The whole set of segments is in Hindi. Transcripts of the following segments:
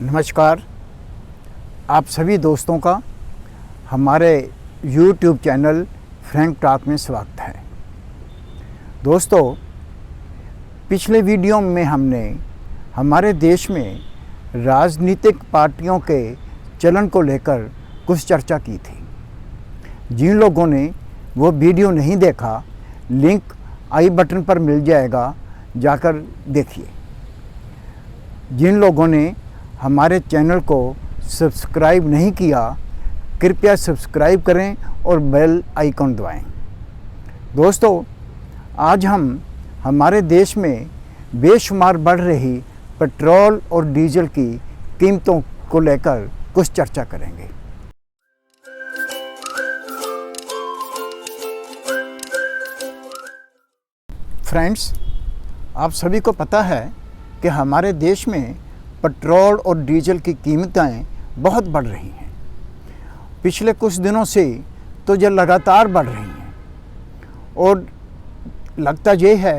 नमस्कार। आप सभी दोस्तों का हमारे YouTube चैनल फ्रैंक टॉक में स्वागत है। दोस्तों, पिछले वीडियो में हमने हमारे देश में राजनीतिक पार्टियों के चलन को लेकर कुछ चर्चा की थी। जिन लोगों ने वो वीडियो नहीं देखा, लिंक आई बटन पर मिल जाएगा, जाकर देखिए। जिन लोगों ने हमारे चैनल को सब्सक्राइब नहीं किया, कृपया सब्सक्राइब करें और बेल आइकन दबाएं। दोस्तों, आज हम हमारे देश में बेशुमार बढ़ रही पेट्रोल और डीजल की कीमतों को लेकर कुछ चर्चा करेंगे। फ्रेंड्स, आप सभी को पता है कि हमारे देश में पेट्रोल और डीजल की कीमतें बहुत बढ़ रही हैं। पिछले कुछ दिनों से तो ये लगातार बढ़ रही हैं और लगता ये है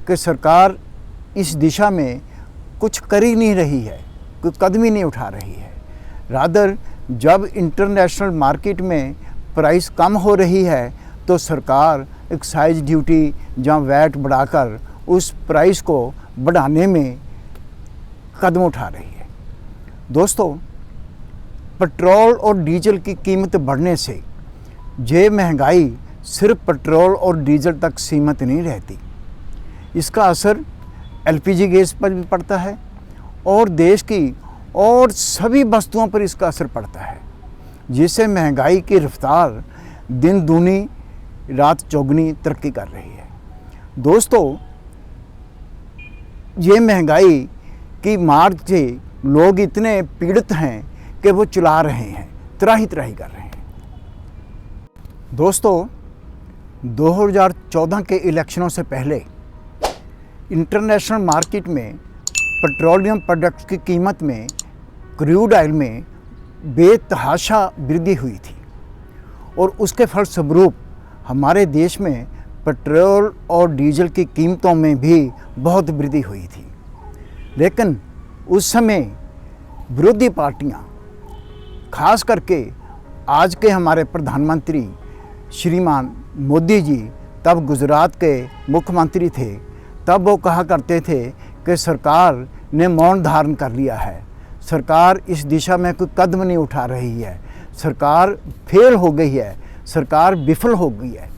कि सरकार इस दिशा में कुछ कर ही नहीं रही है, कोई कदम ही नहीं उठा रही है। रादर जब इंटरनेशनल मार्केट में प्राइस कम हो रही है तो सरकार एक्साइज ड्यूटी या वैट बढ़ाकर उस प्राइस को बढ़ाने में कदम उठा रही है। दोस्तों, पेट्रोल और डीजल की कीमत बढ़ने से ये महंगाई सिर्फ पेट्रोल और डीजल तक सीमित नहीं रहती। इसका असर एलपीजी गैस पर भी पड़ता है और देश की और सभी वस्तुओं पर इसका असर पड़ता है, जिससे महंगाई की रफ्तार दिन दूनी रात चौगुनी तरक्की कर रही है। दोस्तों, ये महंगाई की मार से लोग इतने पीड़ित हैं कि वो चला रहे हैं, त्राही त्राही कर रहे हैं। दोस्तों, 2014 के इलेक्शनों से पहले इंटरनेशनल मार्केट में पेट्रोलियम प्रोडक्ट्स की कीमत में, क्रूड ऑयल में बेतहाशा वृद्धि हुई थी और उसके फलस्वरूप हमारे देश में पेट्रोल और डीजल की कीमतों में भी बहुत वृद्धि हुई थी। लेकिन उस समय विरोधी पार्टियां, खास करके आज के हमारे प्रधानमंत्री श्रीमान मोदी जी तब गुजरात के मुख्यमंत्री थे, तब वो कहा करते थे कि सरकार ने मौन धारण कर लिया है, सरकार इस दिशा में कोई कदम नहीं उठा रही है, सरकार फेल हो गई है, सरकार विफल हो गई है।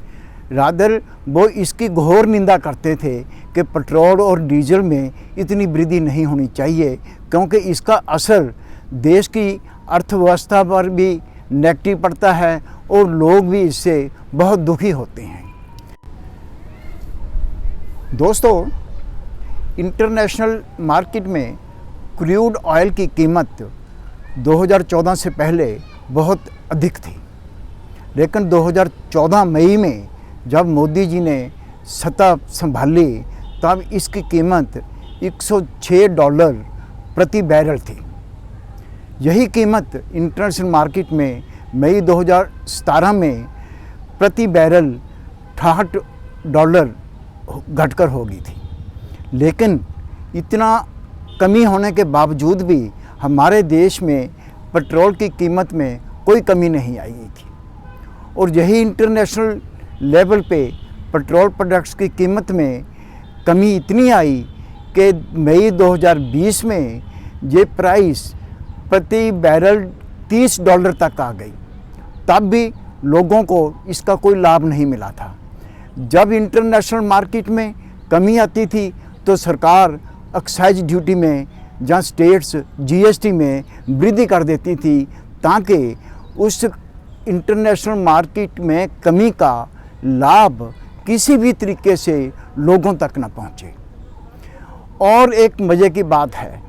रादर वो इसकी घोर निंदा करते थे कि पेट्रोल और डीजल में इतनी वृद्धि नहीं होनी चाहिए, क्योंकि इसका असर देश की अर्थव्यवस्था पर भी नेगेटिव पड़ता है और लोग भी इससे बहुत दुखी होते हैं। दोस्तों, इंटरनेशनल मार्केट में क्रूड ऑयल की कीमत 2014 से पहले बहुत अधिक थी, लेकिन 2014 मई में जब मोदी जी ने सत्ता संभाली तब इसकी कीमत $106 प्रति बैरल थी। यही कीमत इंटरनेशनल मार्केट में मई 2017 में प्रति बैरल $68 घटकर हो गई थी। लेकिन इतना कमी होने के बावजूद भी हमारे देश में पेट्रोल की कीमत में कोई कमी नहीं आई थी और यही इंटरनेशनल लेवल पे पेट्रोल प्रोडक्ट्स की कीमत में कमी इतनी आई कि मई 2020 में ये प्राइस प्रति बैरल $30 तक आ गई। तब भी लोगों को इसका कोई लाभ नहीं मिला था। जब इंटरनेशनल मार्केट में कमी आती थी तो सरकार एक्साइज ड्यूटी में या स्टेट्स जीएसटी में वृद्धि कर देती थी, ताकि उस इंटरनेशनल मार्केट में कमी का लाभ किसी भी तरीके से लोगों तक न पहुंचे। और एक मज़े की बात है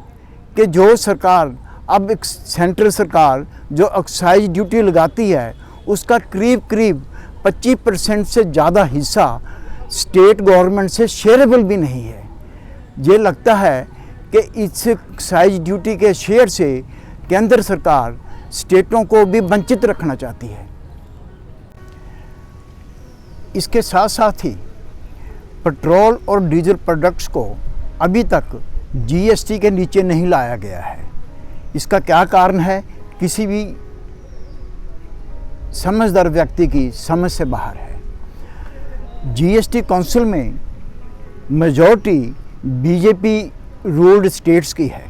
कि जो सरकार अब एक सेंट्रल सरकार जो एक्साइज ड्यूटी लगाती है, उसका करीब करीब 25% से ज़्यादा हिस्सा स्टेट गवर्नमेंट से शेयरेबल भी नहीं है। ये लगता है कि इस एक्साइज ड्यूटी के शेयर से केंद्र सरकार स्टेटों को भी वंचित रखना चाहती है। इसके साथ साथ ही पेट्रोल और डीजल प्रोडक्ट्स को अभी तक जीएसटी के नीचे नहीं लाया गया है। इसका क्या कारण है, किसी भी समझदार व्यक्ति की समझ से बाहर है। जीएसटी काउंसिल में मेजॉरिटी बीजेपी रूल्ड स्टेट्स की है।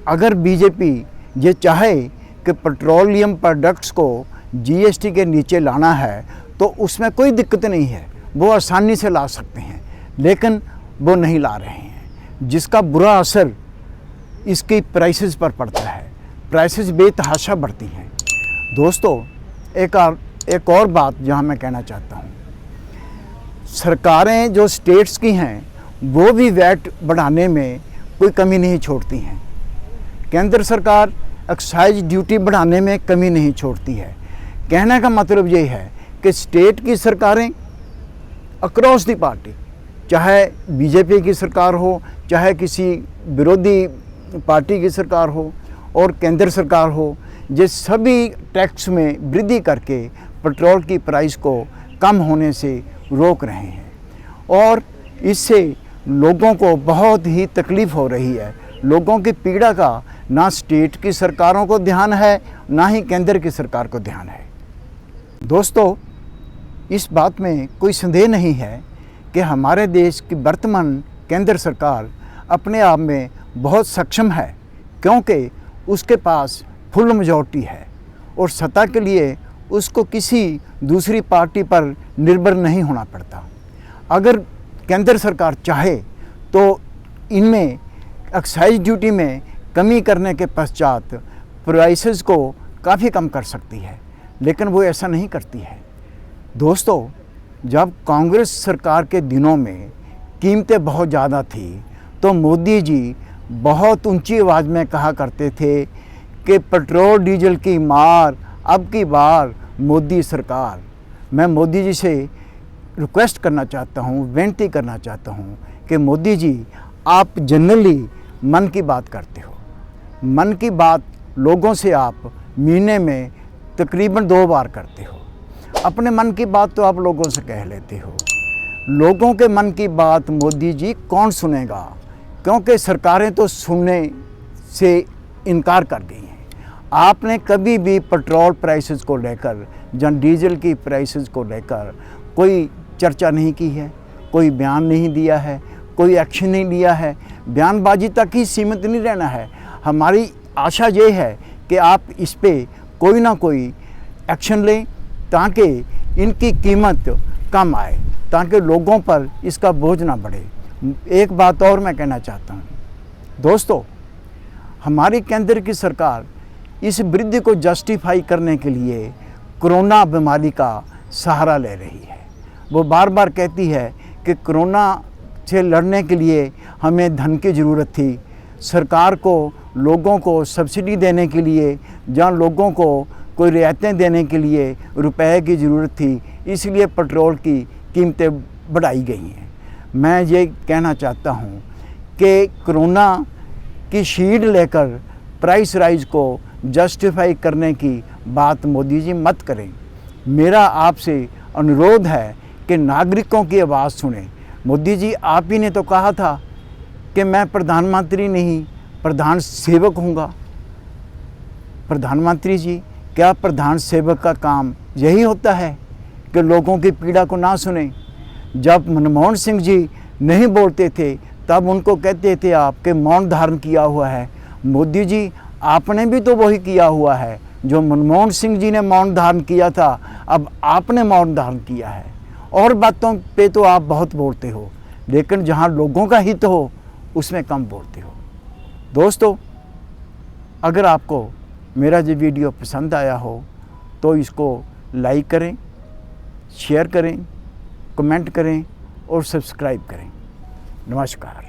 अगर बीजेपी ये चाहे कि पेट्रोलियम प्रोडक्ट्स को जीएसटी के नीचे लाना है तो उसमें कोई दिक्कत नहीं है, वो आसानी से ला सकते हैं, लेकिन वो नहीं ला रहे हैं, जिसका बुरा असर इसकी प्राइसेस पर पड़ता है। प्राइसेस बेतहाशा बढ़ती हैं। दोस्तों, एक और बात जहां मैं कहना चाहता हूं, सरकारें जो स्टेट्स की हैं वो भी वैट बढ़ाने में कोई कमी नहीं छोड़ती हैं। केंद्र सरकार एक्साइज ड्यूटी बढ़ाने में कमी नहीं छोड़ती है। कहने का मतलब ये है कि स्टेट की सरकारें अक्रॉस दी पार्टी, चाहे बीजेपी की सरकार हो, चाहे किसी विरोधी पार्टी की सरकार हो और केंद्र सरकार हो, ये सभी टैक्स में वृद्धि करके पेट्रोल की प्राइस को कम होने से रोक रहे हैं और इससे लोगों को बहुत ही तकलीफ़ हो रही है। लोगों की पीड़ा का ना स्टेट की सरकारों को ध्यान है, ना ही केंद्र की सरकार को ध्यान है। दोस्तों, इस बात में कोई संदेह नहीं है कि हमारे देश की वर्तमान केंद्र सरकार अपने आप में बहुत सक्षम है, क्योंकि उसके पास फुल मेजॉरिटी है और सत्ता के लिए उसको किसी दूसरी पार्टी पर निर्भर नहीं होना पड़ता। अगर केंद्र सरकार चाहे तो इनमें एक्साइज ड्यूटी में कमी करने के पश्चात प्राइसेस को काफ़ी कम कर सकती है, लेकिन वो ऐसा नहीं करती है। दोस्तों, जब कांग्रेस सरकार के दिनों में कीमतें बहुत ज़्यादा थी तो मोदी जी बहुत ऊंची आवाज़ में कहा करते थे कि पेट्रोल डीजल की मार अब की बार मोदी सरकार। मैं मोदी जी से रिक्वेस्ट करना चाहता हूँ, विनती करना चाहता हूँ कि मोदी जी, आप जनरली मन की बात करते हो। मन की बात लोगों से आप महीने में तकरीबन 2 बार करते हो। अपने मन की बात तो आप लोगों से कह लेते हो। लोगों के मन की बात मोदी जी कौन सुनेगा, क्योंकि सरकारें तो सुनने से इनकार कर गई हैं। आपने कभी भी पेट्रोल प्राइसेस को लेकर या डीजल की प्राइसेस को लेकर कोई चर्चा नहीं की है, कोई बयान नहीं दिया है, कोई एक्शन नहीं लिया है। बयानबाजी तक ही सीमित नहीं रहना है। हमारी आशा ये है कि आप इस पे कोई ना कोई एक्शन लें ताकि इनकी कीमत कम आए, ताकि लोगों पर इसका बोझ ना बढ़े। एक बात और मैं कहना चाहता हूँ दोस्तों, हमारी केंद्र की सरकार इस वृद्धि को जस्टिफाई करने के लिए कोरोना बीमारी का सहारा ले रही है। वो बार बार कहती है कि कोरोना से लड़ने के लिए हमें धन की ज़रूरत थी, सरकार को लोगों को सब्सिडी देने के लिए या लोगों को कोई रियायतें देने के लिए रुपए की ज़रूरत थी, इसलिए पेट्रोल की कीमतें बढ़ाई गई हैं। मैं ये कहना चाहता हूँ कि कोरोना की शील्ड लेकर प्राइस राइज को जस्टिफाई करने की बात मोदी जी मत करें। मेरा आपसे अनुरोध है कि नागरिकों की आवाज़ सुने। मोदी जी, आप ही ने तो कहा था कि मैं प्रधानमंत्री नहीं प्रधान सेवक होऊंगा। प्रधानमंत्री जी, क्या प्रधान सेवक का काम यही होता है कि लोगों की पीड़ा को ना सुने? जब मनमोहन सिंह जी नहीं बोलते थे तब उनको कहते थे आप कि मौन धारण किया हुआ है। मोदी जी, आपने भी तो वही किया हुआ है जो मनमोहन सिंह जी ने मौन धारण किया था, अब आपने मौन धारण किया है। और बातों पे तो आप बहुत बोलते हो, लेकिन जहाँ लोगों का हित हो उसमें कम बोलते हो। दोस्तों, अगर आपको मेरा ये वीडियो पसंद आया हो तो इसको लाइक करें, शेयर करें, कमेंट करें और सब्सक्राइब करें। नमस्कार।